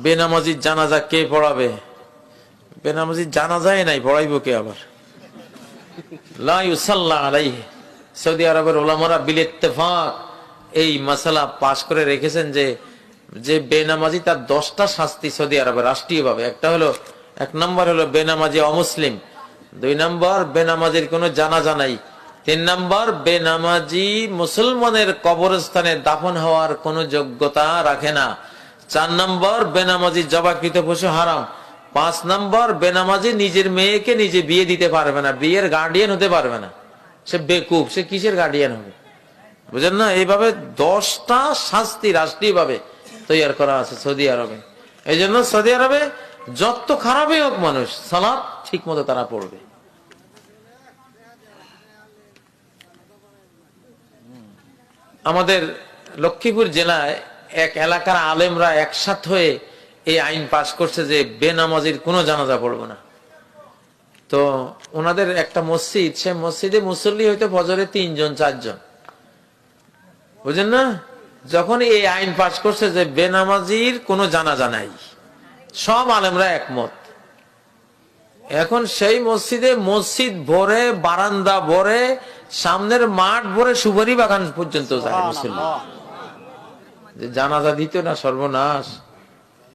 বেনামাজির জানাজা কে পড়াবে? বেনামাজির জানাজাই নাই, পড়াইবো কে আবার? লা ইউসাল্লা আলাইহি। সৌদি আরবের উলামারা বিল ইত্তেফাক এই মাসালা পাশ করে রেখেছেন যে যে বেনামাজি তার 10টা শাস্তি সৌদি আরবে রাষ্ট্রীয়ভাবে। একটা হলো, 1 নম্বর হলো বেনামাজি অমুসলিম, 2 নম্বর বেনামাজির কোনো জানাজা নাই, 3 নম্বর বেনামাজি মুসলমানের কবরস্থানে দাফন হওয়ার কোনো যোগ্যতা রাখে না, 4 নম্বর বেনামাজি জবাকৃত পশু হারাম, 5 নম্বর বেনামাজি নিজের মেয়েকে নিজে বিয়ে দিতে পারবে না, বিয়ের গার্ডিয়ান হতে পারবে না। সে বেকুব, সে কিসের গার্ডিয়ান হবে? বুঝেন না? এইভাবে 10টা শাস্তি রাষ্ট্রীয়ভাবে তৈরি করা আছে সৌদি আরবে। এই জন্য সৌদি আরবে যত খারাপই হোক মানুষ, সালাত ঠিক মতো তারা পড়বে। আমাদের লক্ষ্মীপুর জেলায় এক এলাকার আলেমরা একসাথ হয়ে এই আইন পাশ করছে যে বেনামাজির কোনো জানাজা পড়বে না। তো ওনাদের একটা মসজিদ, সে মসজিদে মুসল্লি হয়তো ফজরে 3 জন 4 জন, বুঝেন না? যখন এই আইন পাশ করছে যে বেনামাজির কোনো জানাজা নাই, সব আলেমরা একমত। এখন সেই মসজিদে মসজিদ ভরে, বারান্দা ভরে, সামনের মাঠ ভরে, সুপারি বাগান পর্যন্ত যায় মুসল্লি। যে জানাজা দিত না, সর্বনাশ।